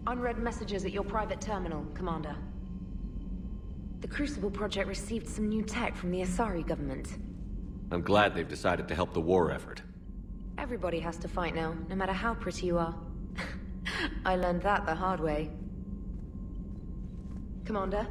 Unread messages at your private terminal, Commander. The Crucible Project received some new tech from the Asari government. I'm glad they've decided to help the war effort. Everybody has to fight now, no matter how pretty you are. I learned that the hard way. Commander?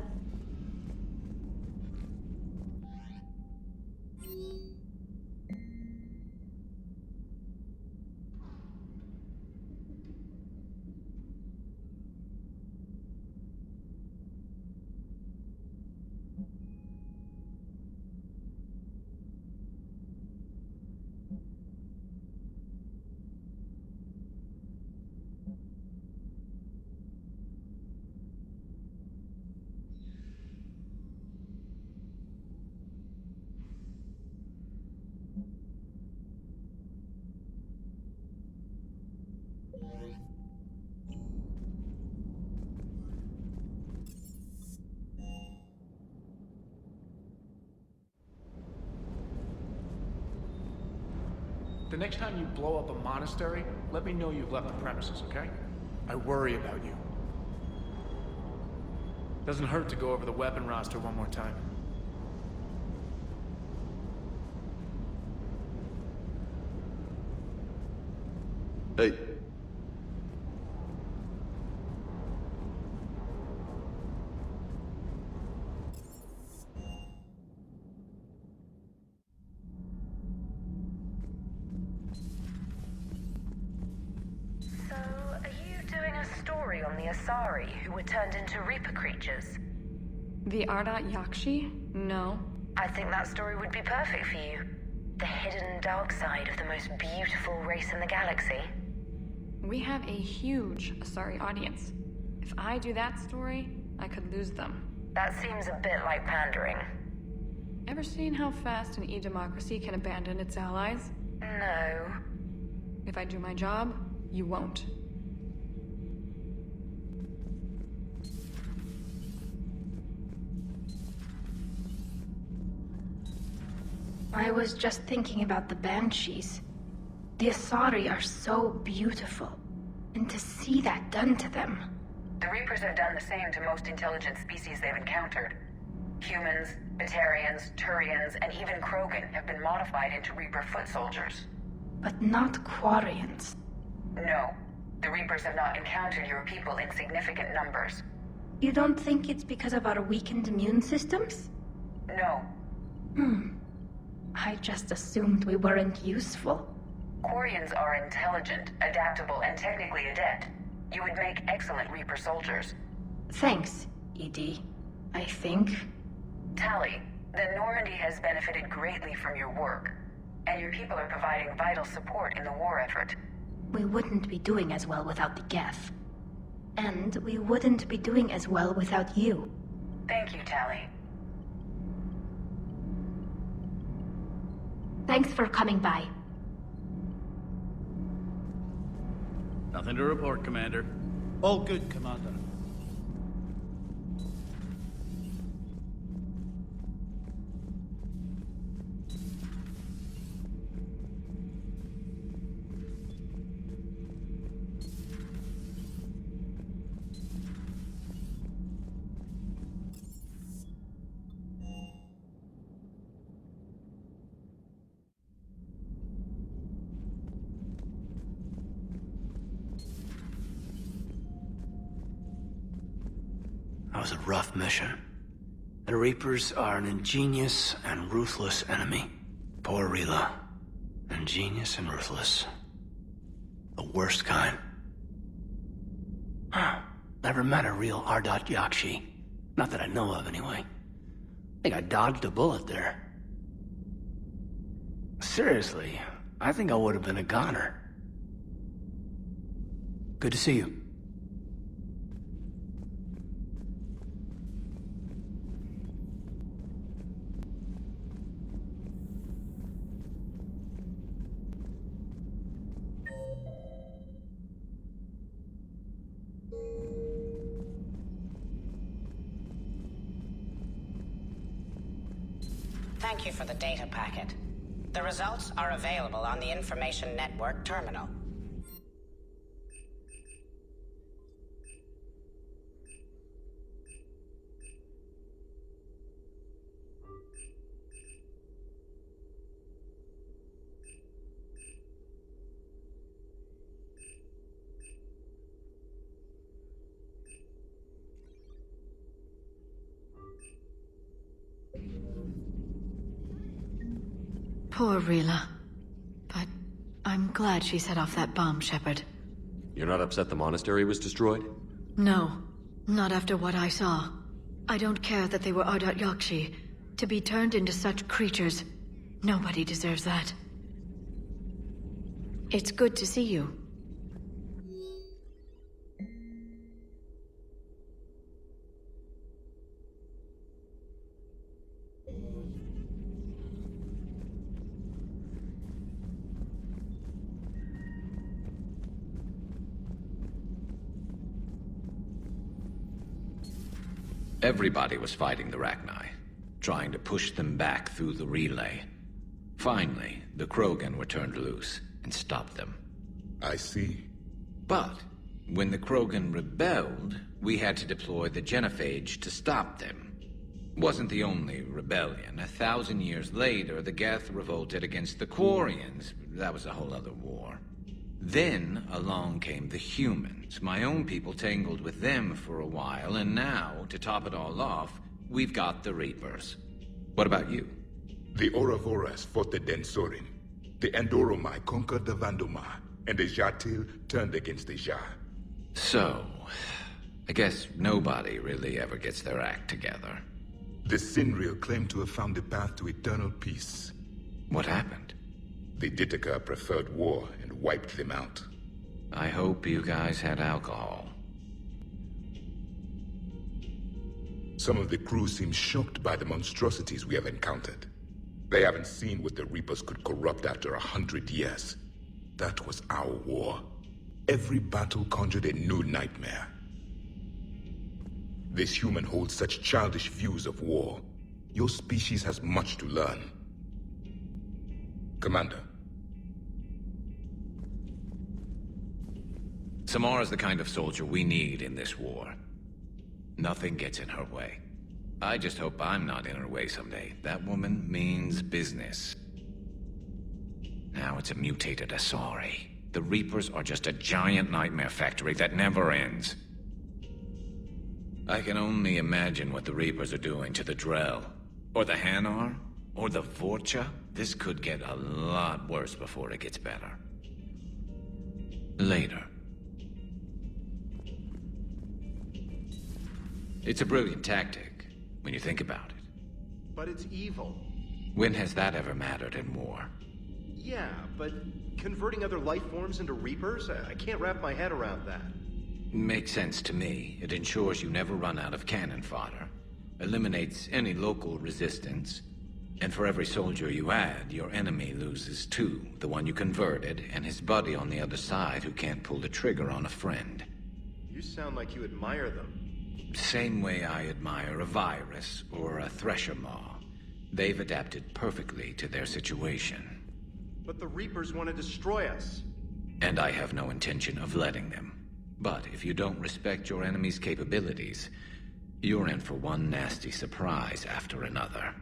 The next time you blow up a monastery, let me know you've left the premises, okay? I worry about you. Doesn't hurt to go over the weapon roster one more time. Hey. On the Asari, who were turned into Reaper creatures. The ALOT Yakshi? No. I think that story would be perfect for you. The hidden dark side of the most beautiful race in the galaxy. We have a huge Asari audience. If I do that story, I could lose them. That seems a bit like pandering. Ever seen how fast an e-democracy can abandon its allies? No. If I do my job, you won't. I was just thinking about the Banshees. The Asari are so beautiful. And to see that done to them... The Reapers have done the same to most intelligent species they've encountered. Humans, Batarians, Turians, and even Krogan have been modified into Reaper foot soldiers. But not Quarians. No. The Reapers have not encountered your people in significant numbers. You don't think it's because of our weakened immune systems? No. I just assumed we weren't useful. Quarians are intelligent, adaptable, and technically adept. You would make excellent Reaper soldiers. Thanks, ED. I think. Tali, the Normandy has benefited greatly from your work, and your people are providing vital support in the war effort. We wouldn't be doing as well without the Geth. And we wouldn't be doing as well without you. Thank you, Tali. Thanks for coming by. Nothing to report, Commander. All good, Commander. That was a rough mission. The Reapers are an ingenious and ruthless enemy. Poor Rila. Ingenious and ruthless. The worst kind. Never met a real ALOT Yakshi. Not that I know of, anyway. I think I dodged a bullet there. Seriously, I think I would have been a goner. Good to see you. Thank you for the data packet. The results are available on the Information Network terminal. Poor Rila. But I'm glad she set off that bomb, Shepard. You're not upset the monastery was destroyed? No, not after what I saw. I don't care that they were Ardat Yakshi. To be turned into such creatures, nobody deserves that. It's good to see you. Everybody was fighting the Rachni, trying to push them back through the relay. Finally, the Krogan were turned loose and stopped them. I see. But when the Krogan rebelled, we had to deploy the genophage to stop them. Wasn't the only rebellion. 1,000 years later, the Geth revolted against the Quarians. That was a whole other war. Then along came the humans. My own people tangled with them for a while, and now, to top it all off, we've got the Reapers. What about you? The Ouroboros fought the Densorin. The Andoromai conquered the Vandomai, and the Jatil turned against the Jah. So, I guess nobody really ever gets their act together. The Sinreal claimed to have found the path to eternal peace. What happened? The Ditaka preferred war and wiped them out. I hope you guys had alcohol. Some of the crew seem shocked by the monstrosities we have encountered. They haven't seen what the Reapers could corrupt after 100 years. That was our war. Every battle conjured a new nightmare. This human holds such childish views of war. Your species has much to learn. Commander. Samara's the kind of soldier we need in this war. Nothing gets in her way. I just hope I'm not in her way someday. That woman means business. Now it's a mutated Asari. The Reapers are just a giant nightmare factory that never ends. I can only imagine what the Reapers are doing to the Drell, or the Hanar, or the Vorcha. This could get a lot worse before it gets better. Later. It's a brilliant tactic, when you think about it. But it's evil. When has that ever mattered in war? Yeah, but converting other life forms into Reapers? I can't wrap my head around that. Makes sense to me. It ensures you never run out of cannon fodder. Eliminates any local resistance. And for every soldier you add, your enemy loses two. The one you converted, and his buddy on the other side who can't pull the trigger on a friend. You sound like you admire them. Same way I admire a virus or a thresher maw. They've adapted perfectly to their situation. But the Reapers want to destroy us. And I have no intention of letting them. But if you don't respect your enemy's capabilities, you're in for one nasty surprise after another.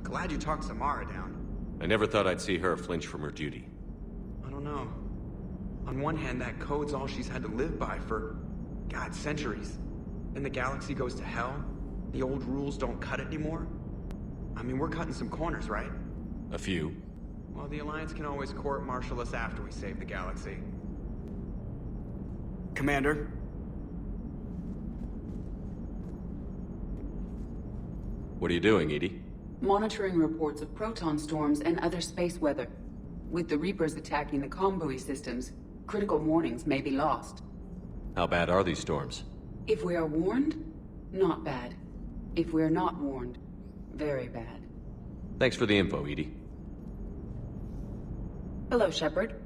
Glad you talked Samara down. I never thought I'd see her flinch from her duty. I don't know. On one hand, that code's all she's had to live by for, God, centuries. Then the galaxy goes to hell. The old rules don't cut it anymore. I mean, we're cutting some corners, right? A few. Well, the Alliance can always court-martial us after we save the galaxy. Commander? What are you doing, Edie? Monitoring reports of proton storms and other space weather. With the Reapers attacking the comm buoy systems, critical warnings may be lost. How bad are these storms? If we are warned, not bad. If we are not warned, very bad. Thanks for the info, Edie. Hello, Shepard.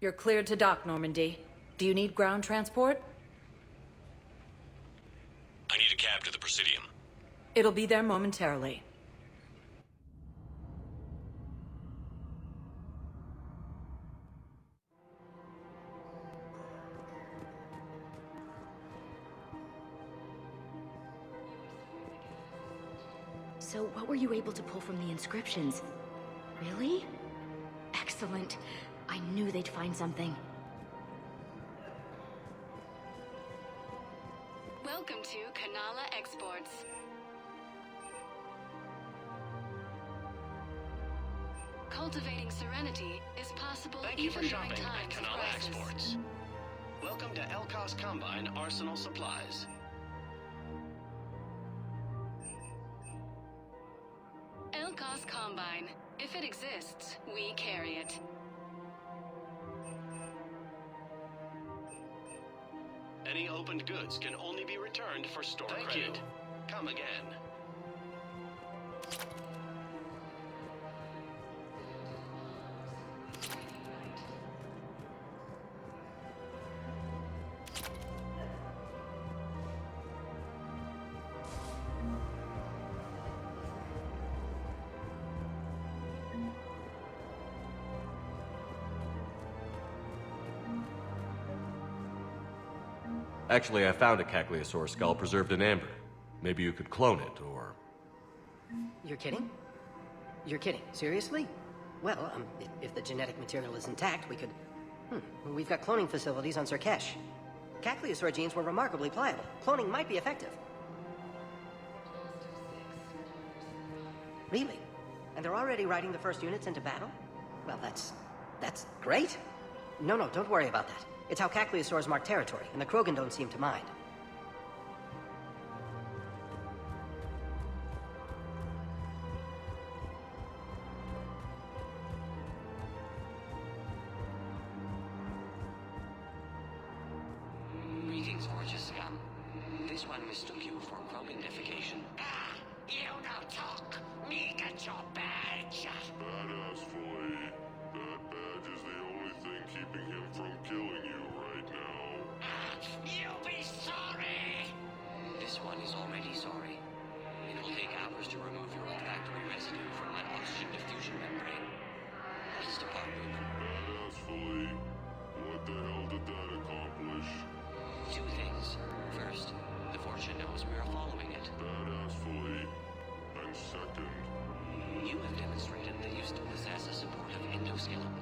You're cleared to dock, Normandy. Do you need ground transport? I need a cab to the Presidium. It'll be there momentarily. So what were you able to pull from the inscriptions? Really? Excellent. I knew they'd find something. Welcome to Kanala Exports. Cultivating serenity is possible Thank you even for during shopping at times of Kanala crisis. Exports. Welcome to Elkos Combine Arsenal Supplies. Elkos Combine. If it exists, we carry it. Any opened goods can only be returned for store credit. Come again. Actually, I found a Cagliasaur skull preserved in amber. Maybe you could clone it, or... You're kidding? You're kidding. Seriously? Well, if the genetic material is intact, we could... We've got cloning facilities on Surkesh. Cagliasaur genes were remarkably pliable. Cloning might be effective. Really? And they're already riding the first units into battle? Well, that's great. No, don't worry about that. It's how Cagliasaurs mark territory, and the Krogan don't seem to mind. Greetings, gorgeous scum. This one mistook you for Kroganification. Ah! You don't talk! Me get your badge! Badass Flea. That badge is the only thing keeping him from killing you right now. You'll be sorry! This one is already sorry. It will take hours to remove your olfactory residue from that oxygen diffusion membrane. What is the part, Ruben? Badass Flea. What the hell did that accomplish? Two things. First, the Fortune knows we are following it. Badass Flea. And second... You have demonstrated that you still possess a supportive endoskeleton.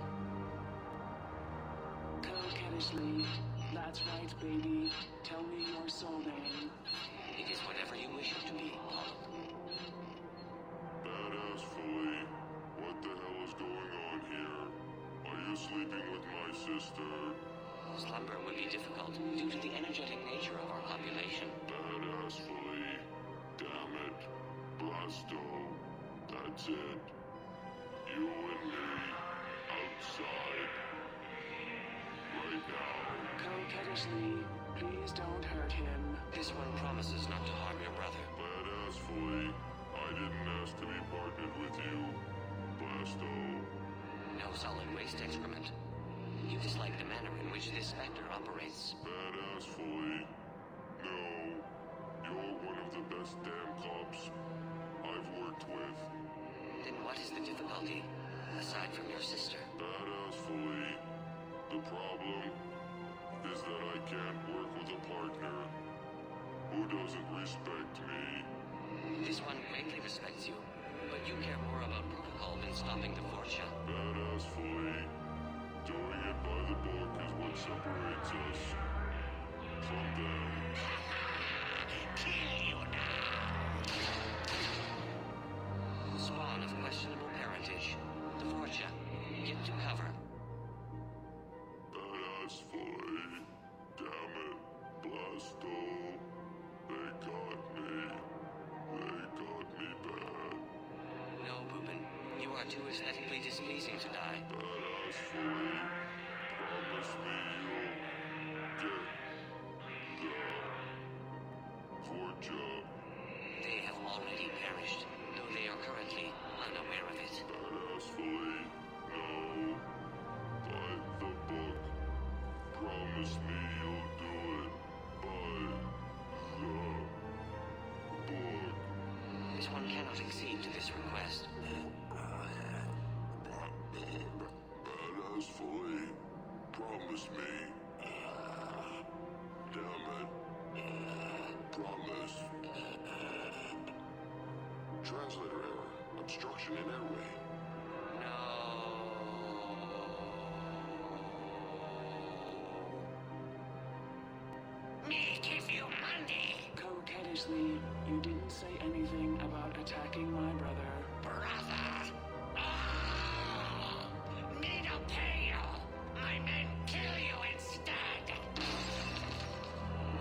Coquettishly. That's right, baby. Tell me your soul name. It is whatever you wish it to be, Paul. Badass Flea. What the hell is going on here? Are you sleeping with my sister? Slumber would be difficult due to the energetic nature of our population. Badass Flea. Damn it. Blasto. That's it. You and me. Outside. Right now. Coquettishly. Please don't hurt him. This one promises not to harm your brother. Badass Flea. I didn't ask to be partnered with you. Blasto. No solid waste excrement. You dislike the manner in which this Spectre operates. Badass Flea. No. You're one of the best damn cops I've worked with. Then what is the difficulty, aside from your sister? Badass Flea. The problem is that I can't work with a partner who doesn't respect me. This one greatly respects you, but you care more about protocol than stopping the Fortune. Badass Flea. Doing it by the book is what separates us from them. Kill you now! Spawn of questionable parentage. The Fortune. Get to cover. Badass Flea. Damn it. Blasto. They got me. They got me bad. No, Boopin. You are too aesthetically displeasing to die. Badass Flea. Promise me you'll get the Fortune. They have already perished, though they are currently unaware of it. Badass Flea. No. But the book. Promise me you'll do it by the book. This one cannot accede to this request. Badass fully. Promise me. Damn it. Promise. Translator error. Obstruction in airway. Me give you money. Coquettishly, you didn't say anything about attacking my brother. Brother. Me don't pay you. My men kill you instead.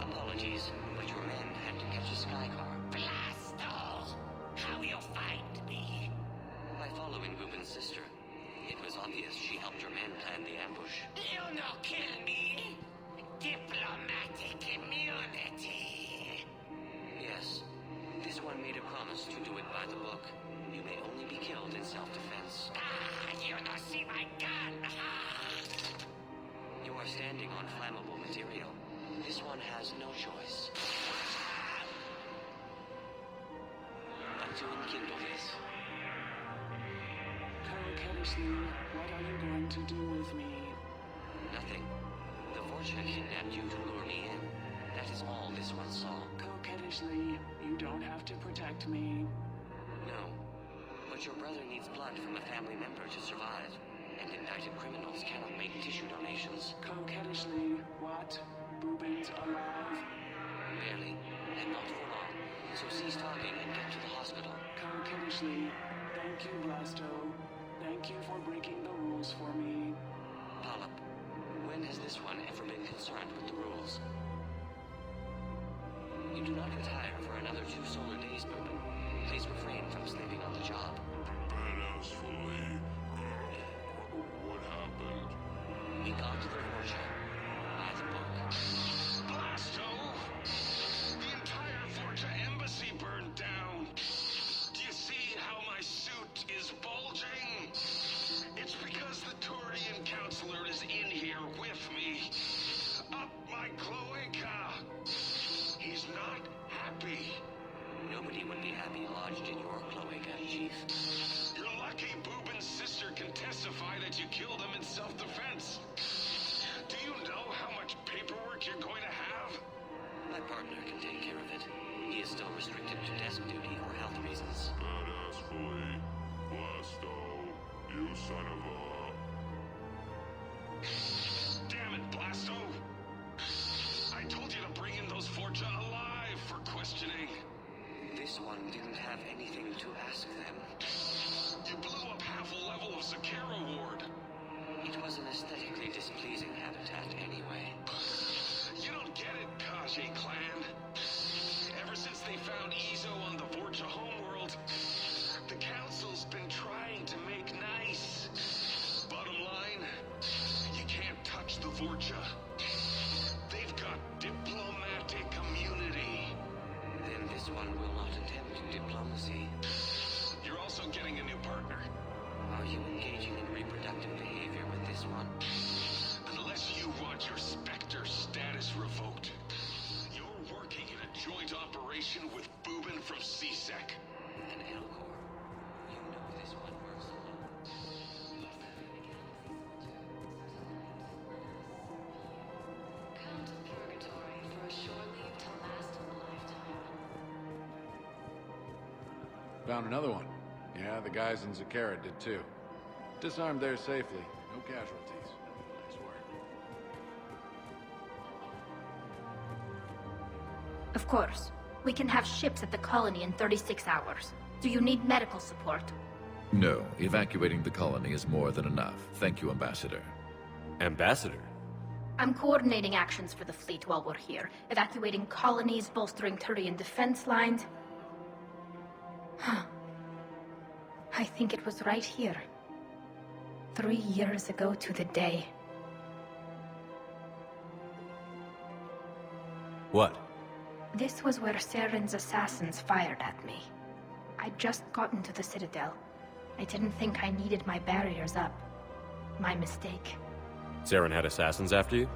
Apologies, but your men had to catch a skycar. Blasto! How you find me? By following Ruben's sister. It was obvious she helped your men plan the ambush. You no kill me. Diplomatic immunity. Yes. This one made a promise to do it by the book. You may only be killed in self-defense. You not see my gun! You are standing on flammable material. This one has no choice. But to enkindle this. Coquettishly, what are you going to do with me? Nothing. The Vorcha kidnapped you to lure me in. That is all this one saw. Coquettishly, you don't have to protect me. No. But your brother needs blood from a family member to survive. And indicted criminals cannot make tissue donations. Coquettishly, what? Boobins alive? Barely. And not for long. So cease talking and get to the hospital. Coquettishly, thank you, Blasto. Thank you for breaking the rules for me. Polyp, when has this one ever been concerned with the rules? You do not retire for another 2 solar days, Bourbon. Please refrain from sleeping on the job. Badass fully. What happened? We got to the Vorcha. By the book. Blasto! The entire Vorcha embassy burned down. Do you see how my suit is bulging? It's because the Turian counselor is in here with me. Up my cloaca. He's not happy. Nobody would be happy lodged in your cloaca, Chief. You're lucky Boobin's sister can testify that you killed him in self-defense. Do you know how much paperwork you're going to have? My partner can take care of it. He is still restricted to desk duty for health reasons. Badass fully. Blasto. You son of a... Damn it, Blasto! I told you to bring in those Vorcha alive for questioning. This one didn't have anything to ask them. You blew up half a level of Zakera Ward. It was an aesthetically displeasing habitat anyway. You don't get it, Kaji clan. Ever since they found Izo on the Vorcha homeworld, the Council's been trying to make nice. Bottom line, you can't touch the Vorcha. They've got diplomatic immunity. Then this one will not attempt diplomacy. You're also getting a new partner. Are you engaging in reproductive behavior with this one? Unless you want your Spectre status revoked. You're working in a joint operation with Boobin from CSEC. An Elcor. You know this one works alone. Count of purgatory for a shore leave to last a lifetime. Found another one. Yeah, the guys in Zakera did too. Disarmed there safely. No casualties. Nice work. Of course. We can have ships at the colony in 36 hours. Do you need medical support? No, evacuating the colony is more than enough. Thank you, Ambassador. Ambassador? I'm coordinating actions for the fleet while we're here. Evacuating colonies, bolstering Turian defense lines. Huh. I think it was right here. 3 years ago to the day. What? This was where Saren's assassins fired at me. I'd just gotten to the Citadel. I didn't think I needed my barriers up. My mistake. Saren had assassins after you?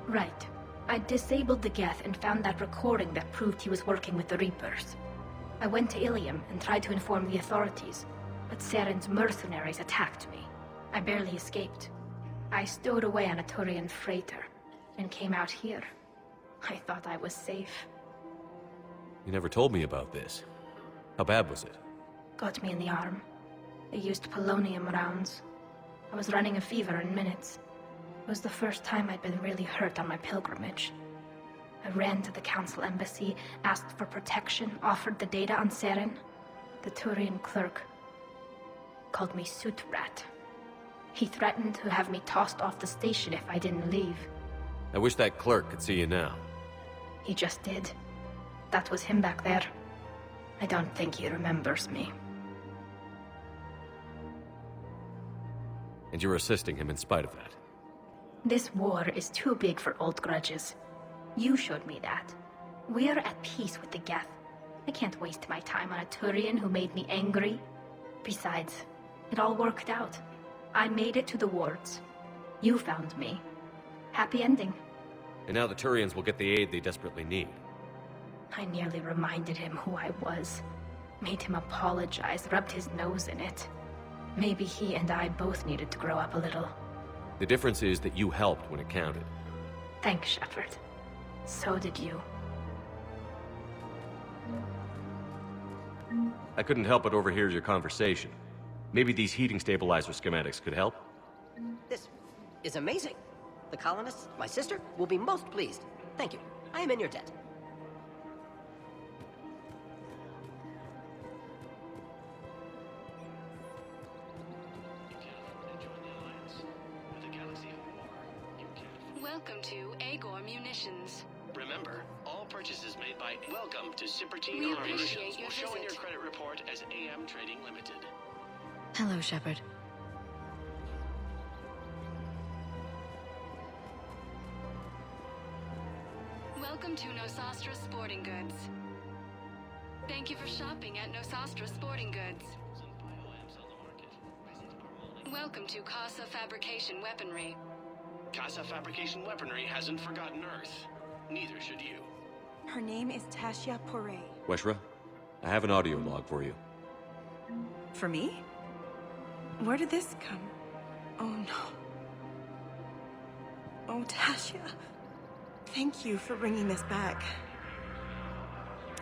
Right. I disabled the Geth and found that recording that proved he was working with the Reapers. I went to Ilium and tried to inform the authorities, but Saren's mercenaries attacked me. I barely escaped. I stowed away on a Turian freighter and came out here. I thought I was safe. You never told me about this. How bad was it? Got me in the arm. They used polonium rounds. I was running a fever in minutes. It was the first time I'd been really hurt on my pilgrimage. I ran to the council embassy, asked for protection, offered the data on Saren. The Turian clerk called me suit rat. He threatened to have me tossed off the station if I didn't leave. I wish that clerk could see you now. He just did. That was him back there. I don't think he remembers me. And you're assisting him in spite of that. This war is too big for old grudges. You showed me that. We're at peace with the Geth. I can't waste my time on a Turian who made me angry. Besides, it all worked out. I made it to the wards. You found me. Happy ending. And now the Turians will get the aid they desperately need. I nearly reminded him who I was. Made him apologize, rubbed his nose in it. Maybe he and I both needed to grow up a little. The difference is that you helped when it counted. Thanks, Shepard. So did you. I couldn't help but overhear your conversation. Maybe these heating stabilizer schematics could help? This is amazing. The colonists, my sister, will be most pleased. Thank you. I am in your debt. Welcome to Agor Munitions. Remember, all purchases made by Welcome to Sippertine We Arms appreciate your will show in your visit. credit report as AM Trading Limited. Hello, Shepard. Welcome to Nosastra Sporting Goods. Thank you for shopping at Nosastra Sporting Goods. Welcome to Casa Fabrication Weaponry. Casa Fabrication Weaponry hasn't forgotten Earth. Neither should you. Her name is Tasha Poré. Weshra, I have an audio log for you. For me? Where did this come? Oh no. Oh, Tasha. Thank you for bringing this back.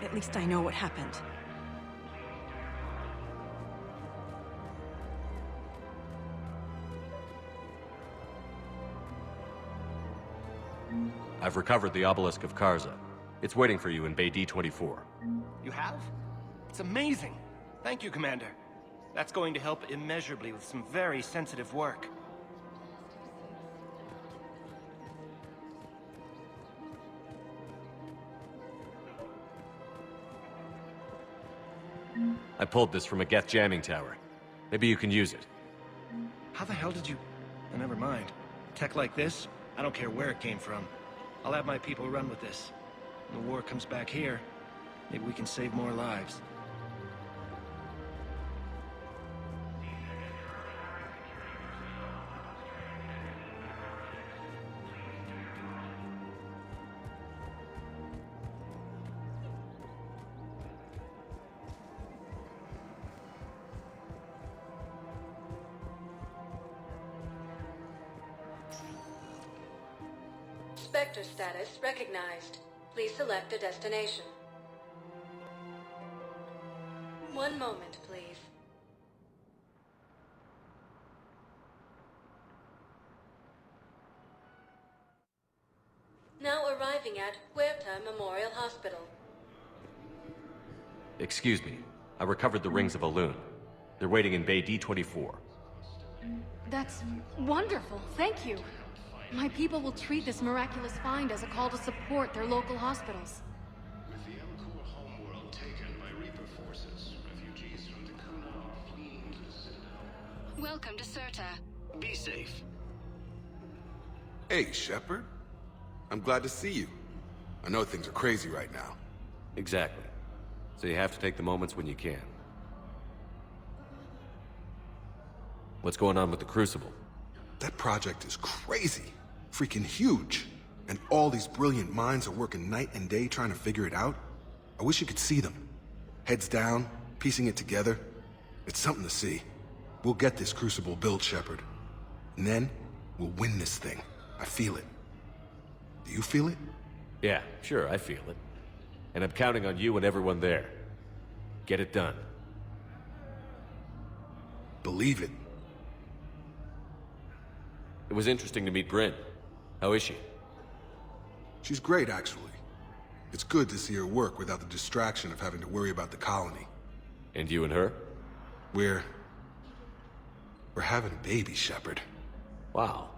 At least I know what happened. I've recovered the obelisk of Karza. It's waiting for you in Bay D-24. You have? It's amazing. Thank you, Commander. That's going to help immeasurably with some very sensitive work. I pulled this from a Geth jamming tower. Maybe you can use it. How the hell did you... Oh, never mind. Tech like this, I don't care where it came from. I'll have my people run with this. When the war comes back here, maybe we can save more lives. Spectre status recognized. Please select a destination. One moment, please. Now arriving at Huerta Memorial Hospital. Excuse me. I recovered the rings of Elune. They're waiting in Bay D-24. That's wonderful. Thank you. My people will treat this miraculous find as a call to support their local hospitals. With the Elcor homeworld taken by Reaper forces, refugees from the Kuna are fleeing to the Citadel. Welcome to Serta. Be safe. Hey, Shepard. I'm glad to see you. I know things are crazy right now. Exactly. So you have to take the moments when you can. What's going on with the Crucible? That project is crazy. Freaking huge. And all these brilliant minds are working night and day trying to figure it out. I wish you could see them. Heads down, piecing it together. It's something to see. We'll get this Crucible built, Shepard. And then, we'll win this thing. I feel it. Do you feel it? Yeah, sure, I feel it. And I'm counting on you and everyone there. Get it done. Believe it. It was interesting to meet Bryn. How is she? She's great, actually. It's good to see her work without the distraction of having to worry about the colony. And you and her? We're having a baby, Shepard. Wow.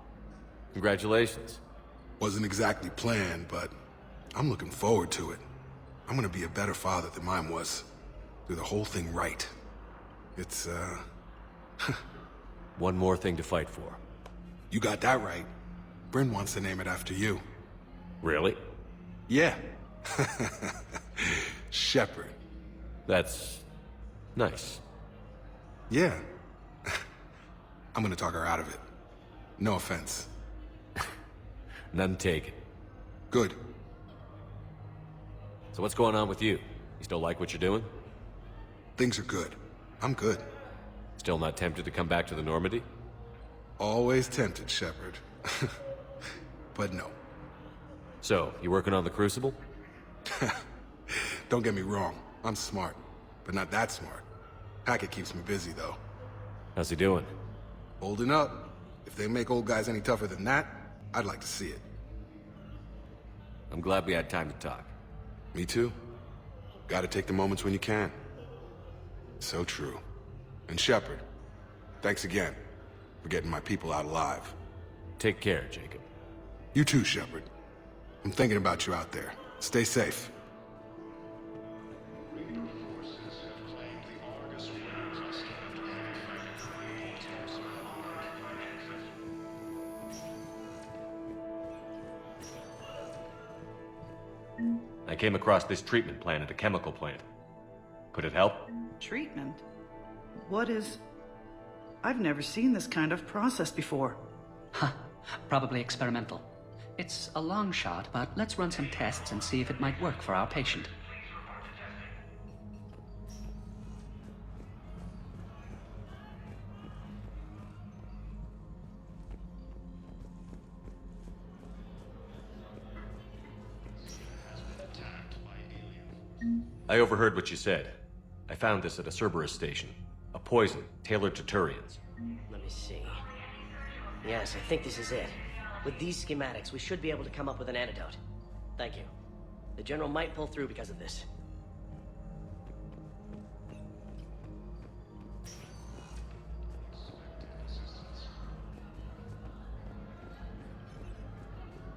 Congratulations. Wasn't exactly planned, but I'm looking forward to it. I'm gonna be a better father than mine was. Do the whole thing right. It's, One more thing to fight for. You got that right. Bryn wants to name it after you. Really? Yeah. Shepard. That's nice. Yeah. I'm gonna talk her out of it. No offense. None taken. Good. So what's going on with you? You still like what you're doing? Things are good. I'm good. Still not tempted to come back to the Normandy? Always tempted, Shepard. But no. So, you working on the Crucible? Don't get me wrong. I'm smart. But not that smart. Hackett keeps me busy, though. How's he doing? Holding up. If they make old guys any tougher than that, I'd like to see it. I'm glad we had time to talk. Me too. Gotta take the moments when you can. So true. And Shepard, thanks again for getting my people out alive. Take care, Jacob. You too, Shepard. I'm thinking about you out there. Stay safe. I came across this treatment plan at a chemical plant. Could it help? Treatment? What is... I've never seen this kind of process before. Huh. Probably experimental. It's a long shot, but let's run some tests and see if it might work for our patient. I overheard what you said. I found this at a Cerberus station. A poison tailored to Turians. Let me see. Yes, I think this is it. With these schematics, we should be able to come up with an antidote. Thank you. The General might pull through because of this.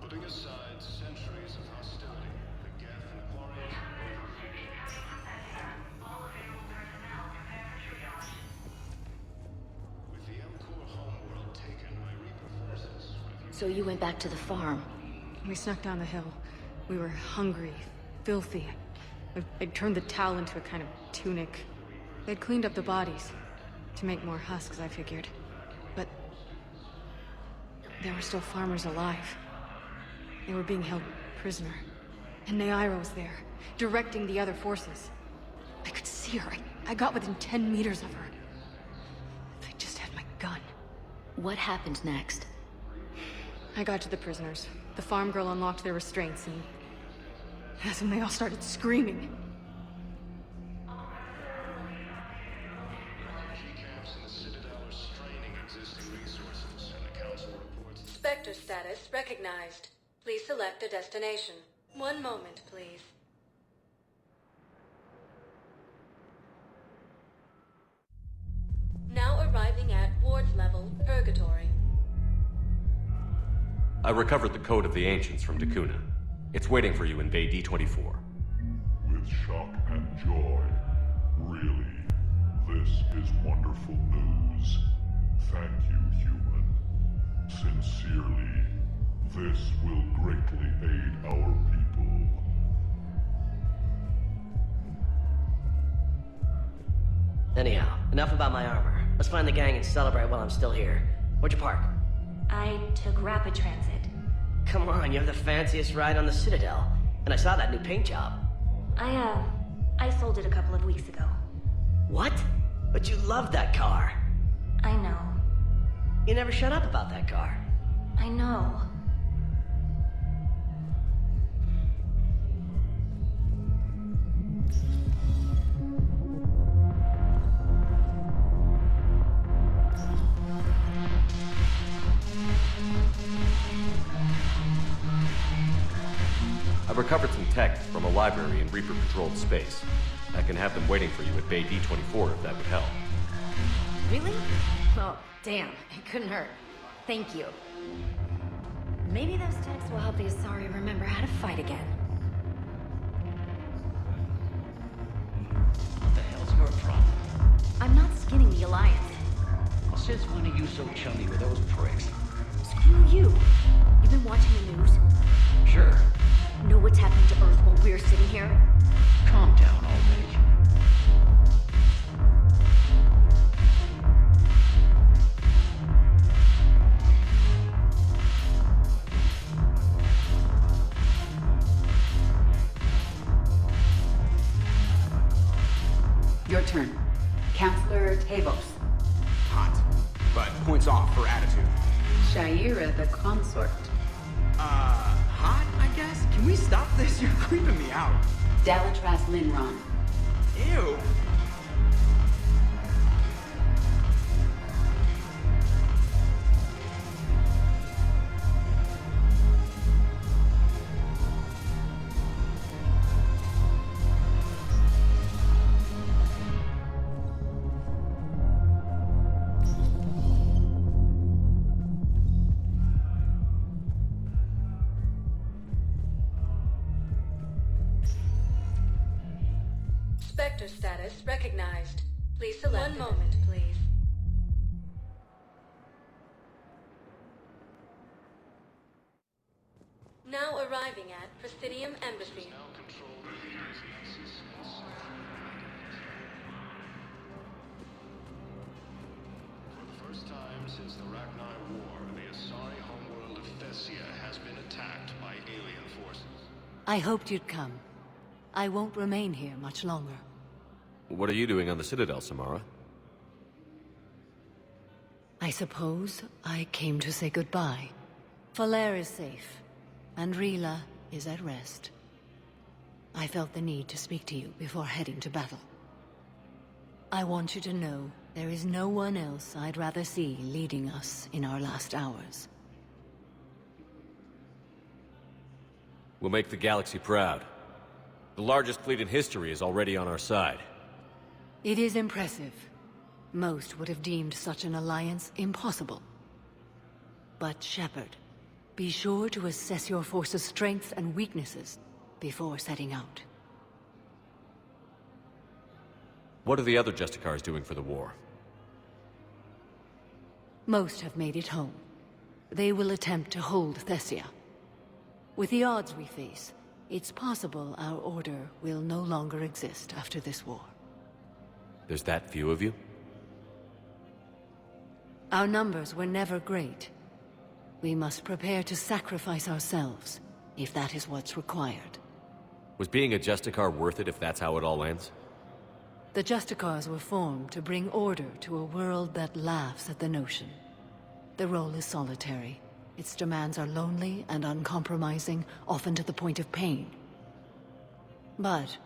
Putting aside centuries of hostility, the Geth and Quarian... With the Elcor homeworld taken by Reaper forces... So you went back to the farm? We snuck down the hill. We were hungry, filthy. I'd turned the towel into a kind of tunic. They'd cleaned up the bodies to make more husks, I figured. But there were still farmers alive. They were being held prisoner. And Naira was there, directing the other forces. I could see her. I got within 10 meters of her. If I just had my gun. What happened next? I got to the prisoners. The farm girl unlocked their restraints, and that's when they all started screaming. Spectre status recognized. Please select a destination. One moment, please. Now arriving at Ward's level, Purgatory. I recovered the code of the Ancients from Dakuna. It's waiting for you in Bay D-24. With shock and joy. Really, this is wonderful news. Thank you, human. Sincerely, this will greatly aid our people. Anyhow, enough about my armor. Let's find the gang and celebrate while I'm still here. Where'd you park? I took rapid transit. Come on, you have the fanciest ride on the Citadel. And I saw that new paint job. I sold it a couple of weeks ago. What? But you loved that car. I know. You never shut up about that car. I know. I've recovered some tech from a library in Reaper-controlled space. I can have them waiting for you at Bay D-24 if that would help. Really? Oh, damn. It couldn't hurt. Thank you. Maybe those texts will help the Asari remember how to fight again. What the hell's your problem? I'm not skinning the Alliance. Well, since when are you so chummy with those pricks? Screw you. You've been watching the news? Sure. Know what's happening to Earth while we're sitting here? Calm down already. Your turn. Counselor Tavos. Hot. But points off for attitude. Shaira the consort. Hot, I guess? Can we stop this? You're creeping me out. Dalatras Linron. Ew. Spectre status recognized. Please select. One moment, please. Now arriving at Presidium Embassy. For the first time since the Rachni War, the Asari homeworld of Thessia has been attacked by alien forces. I hoped you'd come. I won't remain here much longer. What are you doing on the Citadel, Samara? I suppose I came to say goodbye. Falere is safe, and Rila is at rest. I felt the need to speak to you before heading to battle. I want you to know there is no one else I'd rather see leading us in our last hours. We'll make the galaxy proud. The largest fleet in history is already on our side. It is impressive. Most would have deemed such an alliance impossible. But Shepard, be sure to assess your force's strengths and weaknesses before setting out. What are the other Justicars doing for the war? Most have made it home. They will attempt to hold Thessia. With the odds we face, it's possible our order will no longer exist after this war. There's that few of you? Our numbers were never great. We must prepare to sacrifice ourselves, if that is what's required. Was being a Justicar worth it if that's how it all ends? The Justicars were formed to bring order to a world that laughs at the notion. The role is solitary. Its demands are lonely and uncompromising, often to the point of pain. But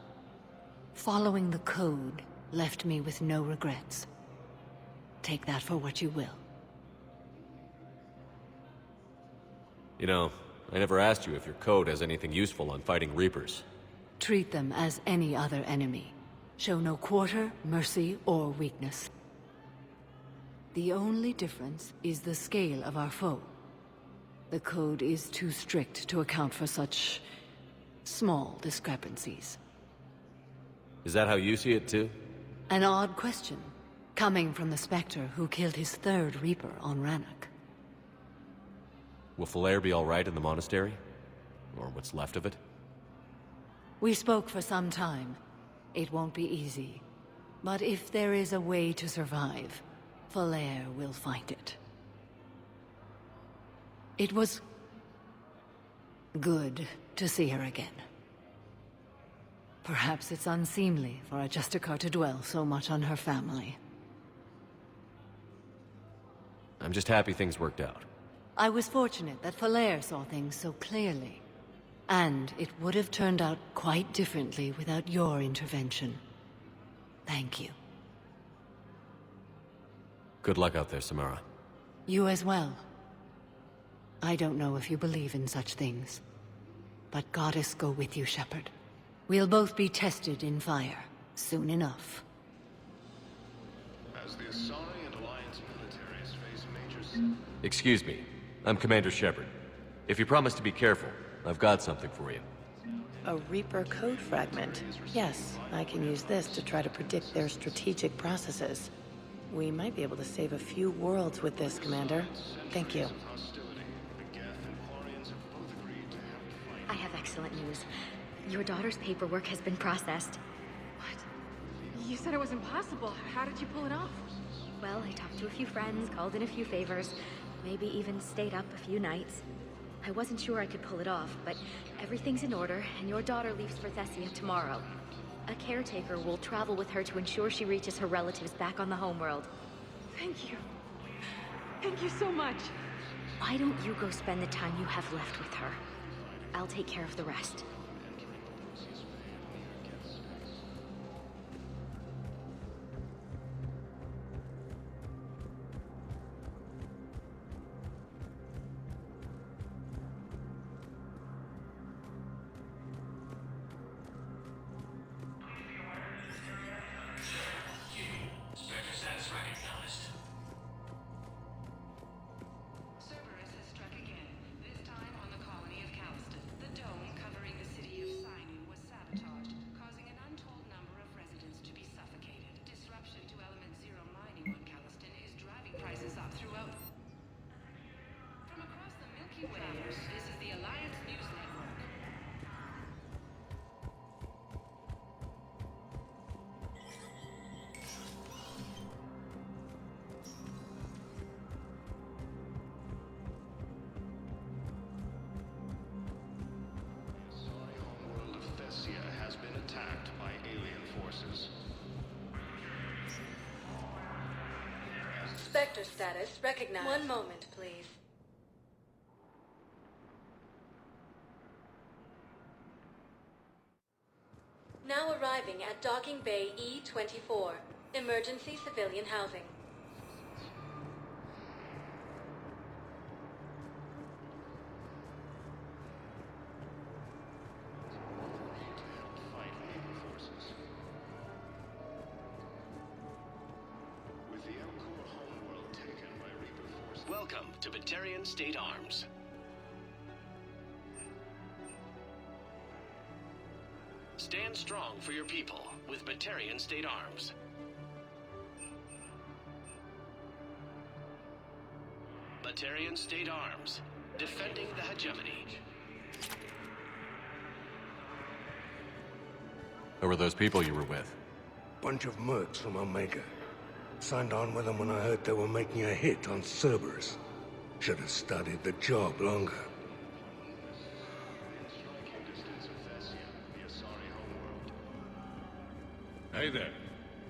following the code left me with no regrets. Take that for what you will. You know, I never asked you if your code has anything useful on fighting Reapers. Treat them as any other enemy. Show no quarter, mercy, or weakness. The only difference is the scale of our foe. The code is too strict to account for such small discrepancies. Is that how you see it too? An odd question, coming from the Spectre who killed his third Reaper on Rannoch. Will Falere be all right in the monastery? Or what's left of it? We spoke for some time. It won't be easy. But if there is a way to survive, Falere will find it. It was good to see her again. Perhaps it's unseemly for a Justicar to dwell so much on her family. I'm just happy things worked out. I was fortunate that Falair saw things so clearly. And it would have turned out quite differently without your intervention. Thank you. Good luck out there, Samara. You as well. I don't know if you believe in such things, but Goddess go with you, Shepard. We'll both be tested in fire, soon enough. As the Asari and Alliance militaries face major... Excuse me. I'm Commander Shepard. If you promise to be careful, I've got something for you. A Reaper code fragment. Yes, I can use this to try to predict their strategic processes. We might be able to save a few worlds with this, Commander. Thank you. I have excellent news. Your daughter's paperwork has been processed. You said it was impossible. How did you pull it off? Well, I talked to a few friends, called in a few favors, maybe even stayed up a few nights. I wasn't sure I could pull it off, but everything's in order, and your daughter leaves for Thessia tomorrow. A caretaker will travel with her to ensure she reaches her relatives back on the homeworld. Thank you. Thank you so much. Why don't you go spend the time you have left with her? I'll take care of the rest. has been attacked by alien forces. Spectre status recognized. One moment, please. Now arriving at Docking Bay E-24, emergency civilian housing. Welcome to Batarian State Arms. Stand strong for your people with Batarian State Arms. Batarian State Arms, defending the hegemony. Who were those people you were with? Bunch of mercs from Omega. Signed on with them when I heard they were making a hit on Cerberus. Should have studied the job longer. Hey there.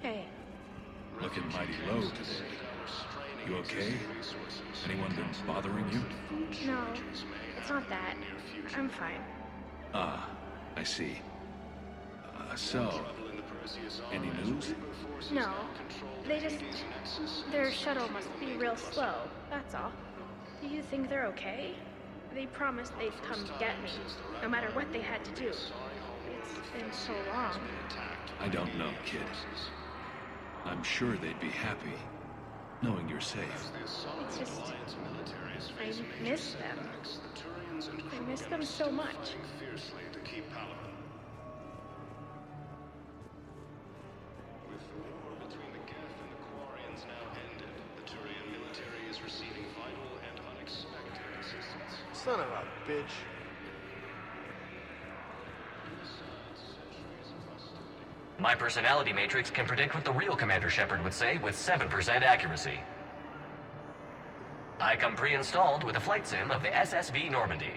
Hey. Looking mighty low today. You okay? Anyone been bothering you? No, it's not that. I'm fine. Ah, I see. So, any news? No, their shuttle must be real slow, that's all. Do you think they're okay? They promised they'd come get me, no matter what they had to do. It's been so long. I don't know, kid. I'm sure they'd be happy, knowing you're safe. It's just... I miss them. I miss them so much. Son of a bitch. My personality matrix can predict what the real Commander Shepard would say with 7% accuracy. I come pre-installed with a flight sim of the SSV Normandy.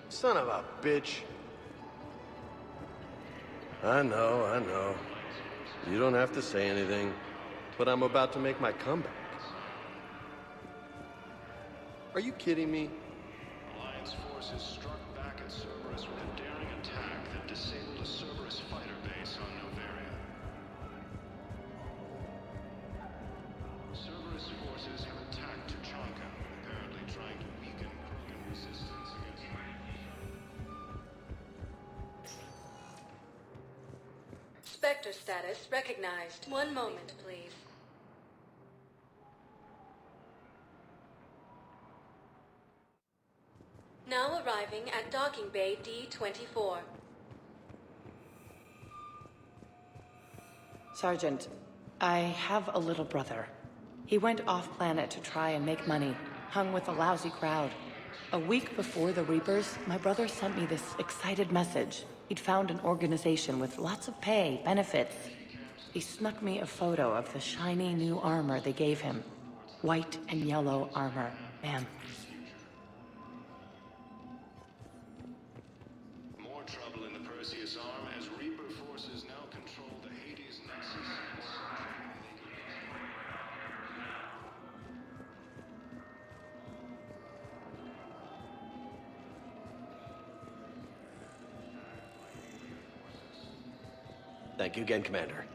Son of a bitch. I know. You don't have to say anything, but I'm about to make my comeback. Are you kidding me? Alliance forces struck back at Cerberus with a daring attack that disabled a Cerberus fighter base on Novaria. Cerberus forces have attacked Tuchanka, apparently trying to weaken Krogan resistance against Spectre status recognized. One moment, please. Now arriving at docking bay D-24. Sergeant, I have a little brother. He went off-planet to try and make money, hung with a lousy crowd. A week before the Reapers, my brother sent me this excited message. He'd found an organization with lots of pay, benefits. He snuck me a photo of the shiny new armor they gave him. White and yellow armor. Man. more trouble in the Perseus arm as Reaper forces now control the Hades Nexus. Thank you again, Commander.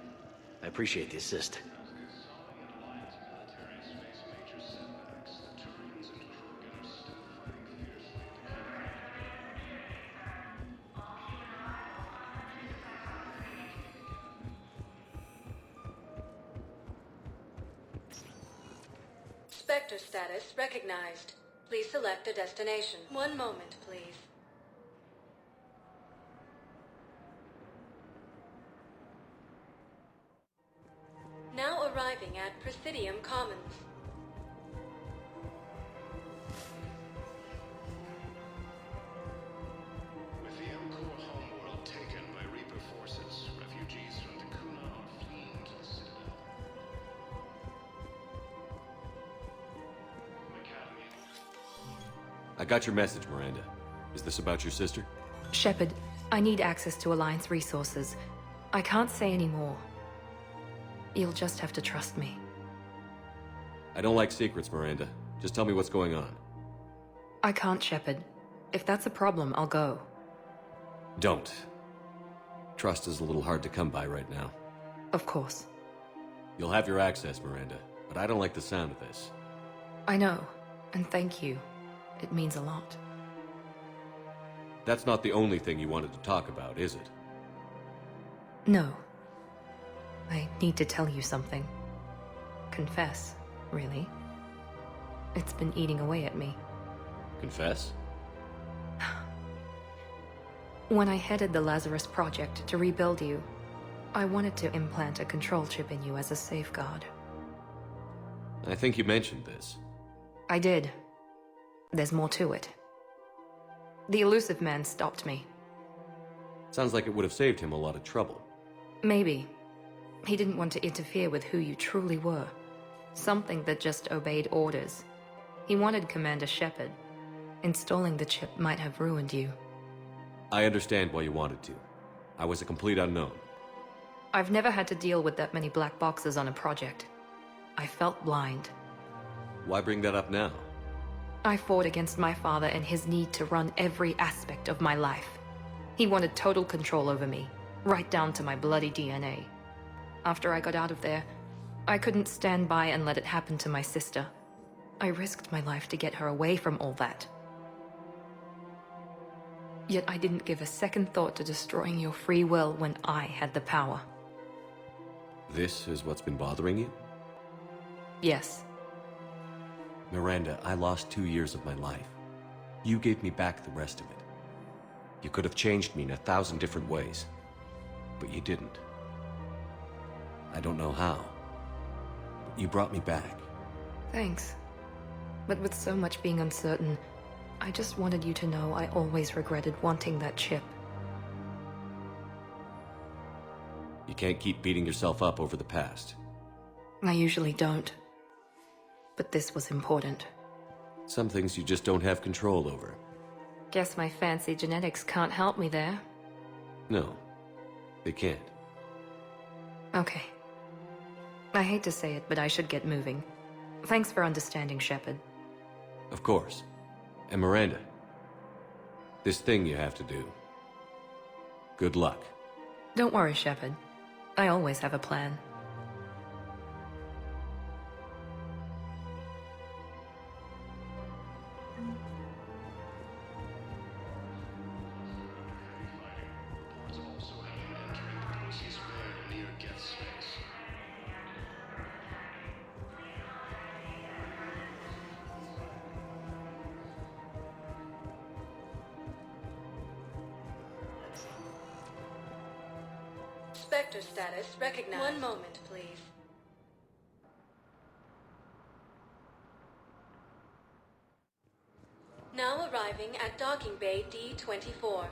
I appreciate the assist. Spectre status recognized. Please select a destination. One moment, please. Now arriving at Presidium Commons. With the M-Core homeworld taken by Reaper forces, refugees from Takuna are fleeing to the Citadel. I got your message, Miranda. Is this about your sister? Shepard, I need access to Alliance resources. I can't say any more. You'll just have to trust me. I don't like secrets, Miranda. Just tell me what's going on. I can't, Shepard. If that's a problem, I'll go. Don't. Trust is a little hard to come by right now. Of course. You'll have your access, Miranda, but I don't like the sound of this. I know, and thank you. It means a lot. That's not the only thing you wanted to talk about, is it? No. I need to tell you something. Confess, really. It's been eating away at me. Confess? When I headed the Lazarus Project to rebuild you, I wanted to implant a control chip in you as a safeguard. I think you mentioned this. I did. There's more to it. The elusive man stopped me. Sounds like it would have saved him a lot of trouble. Maybe. He didn't want to interfere with who you truly were. Something that just obeyed orders. He wanted Commander Shepard. Installing the chip might have ruined you. I understand why you wanted to. I was a complete unknown. I've never had to deal with that many black boxes on a project. I felt blind. Why bring that up now? I fought against my father and his need to run every aspect of my life. He wanted total control over me, right down to my bloody DNA. After I got out of there, I couldn't stand by and let it happen to my sister. I risked my life to get her away from all that. Yet I didn't give a second thought to destroying your free will when I had the power. This is what's been bothering you? Yes. Miranda, I lost 2 years of my life. You gave me back the rest of it. You could have changed me in 1,000 different ways, but you didn't. I don't know how, but you brought me back. Thanks. But with so much being uncertain, I just wanted you to know I always regretted wanting that chip. You can't keep beating yourself up over the past. I usually don't. But this was important. Some things you just don't have control over. Guess my fancy genetics can't help me there. No, they can't. Okay. I hate to say it, but I should get moving. Thanks for understanding, Shepard. Of course. And Miranda, this thing you have to do. Good luck. Don't worry, Shepard. I always have a plan. Spectre status recognized. One moment, please. Now arriving at docking bay D-24.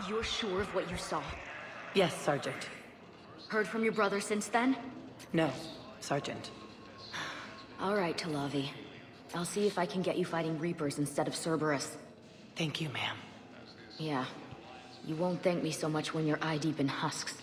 You're sure of what you saw? Yes, Sergeant. Heard from your brother since then? No, Sergeant. All right, Talavi. I'll see if I can get you fighting Reapers instead of Cerberus. Thank you, ma'am. Yeah. You won't thank me so much when you're eye-deep in husks.